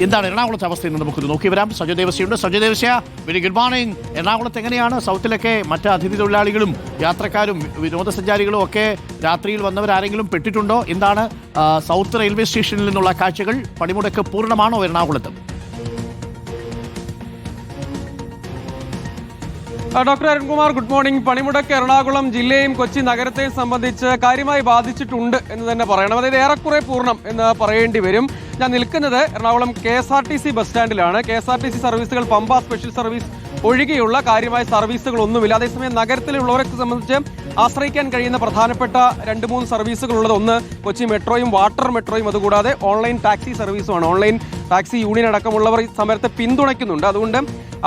എന്താണ് എറണാകുളത്തെ അവസ്ഥയിൽ നിന്ന് നമുക്ക് നോക്കി വരാം. സജയ് ദേവസ്യയുണ്ട്. Sajay Devasya, very good morning. എറണാകുളത്ത് എങ്ങനെയാണ്? സൗത്തിലൊക്കെ മറ്റ് അതിഥി തൊഴിലാളികളും യാത്രക്കാരും വിനോദസഞ്ചാരികളും ഒക്കെ രാത്രിയിൽ വന്നവരാരെങ്കിലും പെട്ടിട്ടുണ്ടോ? എന്താണ് സൗത്ത് റെയിൽവേ സ്റ്റേഷനിൽ നിന്നുള്ള കാഴ്ചകൾ? പണിമുടക്ക് പൂർണ്ണമാണോ എറണാകുളത്ത്? Doctor Arunkumar, good morning. പണിമുടക്ക് എറണാകുളം ജില്ലയും കൊച്ചി നഗരത്തെയും സംബന്ധിച്ച് കാര്യമായി ബാധിച്ചിട്ടുണ്ട് എന്ന് തന്നെ പറയണം. അതായത് ഏറെക്കുറെ പൂർണ്ണം എന്ന് പറയേണ്ടി വരും. ഞാൻ നിൽക്കുന്നത് എറണാകുളം KSRTC ബസ് സ്റ്റാൻഡിലാണ്. KSRTC സർവീസുകൾ പമ്പ സ്പെഷ്യൽ സർവീസ് ഒഴികെയുള്ള കാര്യമായ സർവീസുകളൊന്നുമില്ല. അതേസമയം നഗരത്തിലുള്ളവരെ സംബന്ധിച്ച് ആശ്രയിക്കാൻ കഴിയുന്ന പ്രധാനപ്പെട്ട 2-3 സർവീസുകളുള്ളത് ഒന്ന് കൊച്ചി മെട്രോയും വാട്ടർ മെട്രോയും, അതുകൂടാതെ ഓൺലൈൻ ടാക്സി സർവീസുമാണ്. ഓൺലൈൻ ടാക്സി യൂണിയൻ അടക്കമുള്ളവർ ഈ സമരത്തെ പിന്തുണയ്ക്കുന്നുണ്ട്. അതുകൊണ്ട്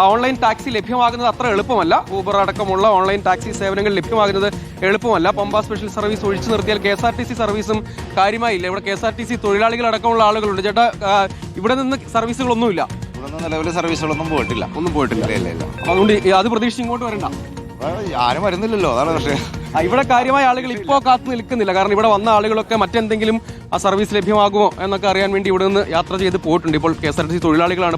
ഓൺലൈൻ ടാക്സി ലഭ്യമാകുന്നത് അത്ര എളുപ്പമല്ല. ഊബർ അടക്കമുള്ള ഓൺലൈൻ ടാക്സി സേവനങ്ങൾ ലഭ്യമാകുന്നത് എളുപ്പമല്ല. പമ്പ സ്പെഷ്യൽ സർവീസ് ഒഴിച്ചു നിർത്തിയാൽ KSRTC സർവീസും കാര്യമായില്ല. ഇവിടെ KSRTC തൊഴിലാളികൾ അടക്കമുള്ള ആളുകളുണ്ട്. ചേട്ടാ, ഇവിടെ നിന്ന് സർവീസുകളൊന്നുമില്ല? നിലവിലെ സർവീസുകളൊന്നും പോയിട്ടില്ല. അതുകൊണ്ട് അത് പ്രതീക്ഷിച്ച് ഇങ്ങോട്ട് വരണ്ട. ആരും വരുന്നില്ലല്ലോ, അതാണ് പക്ഷേ ഇവിടെ കാര്യമായ ആളുകൾ ഇപ്പോൾ കാത്തു നിൽക്കുന്നില്ല. കാരണം ഇവിടെ വന്ന ആളുകളൊക്കെ മറ്റെന്തെങ്കിലും ആ സർവീസ് ലഭ്യമാകുമോ എന്നൊക്കെ അറിയാൻ വേണ്ടി ഇവിടെ നിന്ന് യാത്ര ചെയ്ത് പോയിട്ടുണ്ട്. ഇപ്പോൾ KSRTC തൊഴിലാളികളാണ്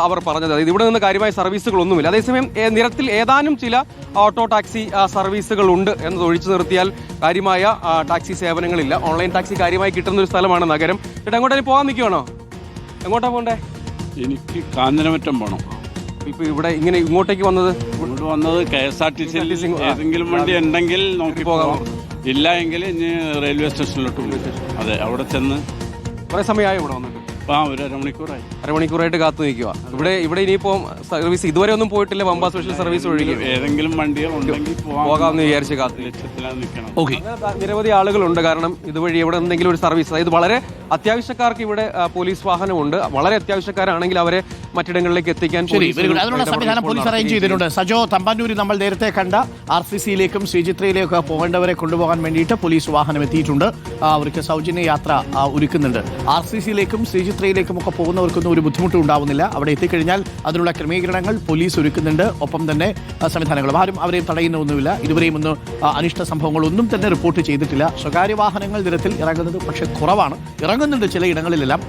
അവർ പറഞ്ഞത് ഇവിടെ നിന്ന് കാര്യമായ സർവീസുകളൊന്നുമില്ല. അതേസമയം നിരത്തിൽ ഏതാനും ചില ഓട്ടോ ടാക്സി സർവീസുകളുണ്ട് എന്നത് ഒഴിച്ചു നിർത്തിയാൽ കാര്യമായ ടാക്സി സേവനങ്ങളില്ല. ഓൺലൈൻ ടാക്സി കാര്യമായി കിട്ടുന്ന ഒരു സ്ഥലമാണ് നഗരം. ചേട്ടാ, എങ്ങോട്ടേലും പോകാൻ നിൽക്കുവാണോ? എങ്ങോട്ടാ പോകണ്ടേ? എനിക്ക് കാഞ്ഞിരമറ്റം പോകണം. ഇപ്പൊ ഇവിടെ ഇങ്ങനെ ഇങ്ങോട്ടേക്ക് വന്നത് KSRTC ഏതെങ്കിലും വണ്ടി ഉണ്ടെങ്കിൽ നോക്കി പോകാം. ഇല്ല എങ്കിൽ ഇനി റെയിൽവേ സ്റ്റേഷനിലോട്ട് പോകും. അതെ, അവിടെ ചെന്ന് കുറെ സമയമായി ഇവിടെ വന്നിട്ട്. ഒരു അരമണിക്കൂറായിട്ട് കാത്തു നിൽക്കുക. ഇവിടെ ഇനിയിപ്പോ സർവീസ് ഇതുവരെ ഒന്നും പോയിട്ടില്ല. പമ്പ സ്പെഷ്യൽ സർവീസ് ഒഴികെ ഏതെങ്കിലും വണ്ടികൾ ഉണ്ടെങ്കിൽ പോകാമെന്ന് വിചാരിച്ച് കാത്തു നിൽക്കണം. നിരവധി ആളുകളുണ്ട്. കാരണം ഇതുവഴി ഇവിടെ എന്തെങ്കിലും ഒരു സർവീസ്, അതായത് വളരെ അത്യാവശ്യക്കാർക്ക് ഇവിടെ പോലീസ് വാഹനമുണ്ട്. വളരെ അത്യാവശ്യക്കാരാണെങ്കിൽ അവരെ മറ്റിടങ്ങളിലേക്ക് എത്തിക്കാൻ അതിനുള്ള സംവിധാനം പോലീസ് അറേഞ്ച് ചെയ്തിട്ടുണ്ട്. സജോ, തമ്പാനൂരിൽ നമ്മൾ നേരത്തെ കണ്ട RCCയിലേക്കും ശ്രീചിത്രയിലേക്കും കൊണ്ടുപോകേണ്ടവരെ കൊണ്ടുപോകാൻ വേണ്ടിയിട്ട് പോലീസ് വാഹനം എത്തിയിട്ടുണ്ട്. അവർക്ക് സൗജന്യ യാത്ര ഒരുക്കുന്നുണ്ട്. RCCയിലേക്കും ശ്രീചിത്രയിലേക്കും ഒക്കെ പോകുന്നവർക്കൊന്നും ഒരു ബുദ്ധിമുട്ടും ഉണ്ടാവുന്നില്ല. അവിടെ എത്തിക്കഴിഞ്ഞാൽ അതിനുള്ള ക്രമീകരണങ്ങൾ പോലീസ് ഒരുക്കുന്നുണ്ട്. ഒപ്പം തന്നെ സംവിധാനങ്ങളും ആരും അവരെയും തടയുന്നൊന്നുമില്ല. ഇതുവരെയും ഒന്നും അനിഷ്ട സംഭവങ്ങളൊന്നും തന്നെ റിപ്പോർട്ട് ചെയ്തിട്ടില്ല. സ്വകാര്യ വാഹനങ്ങൾ നിരത്തിൽ ഇറങ്ങുന്നത് പക്ഷേ കുറവാണ്. ഇറങ്ങുന്നുണ്ട് ചിലയിടങ്ങളിലെല്ലാം.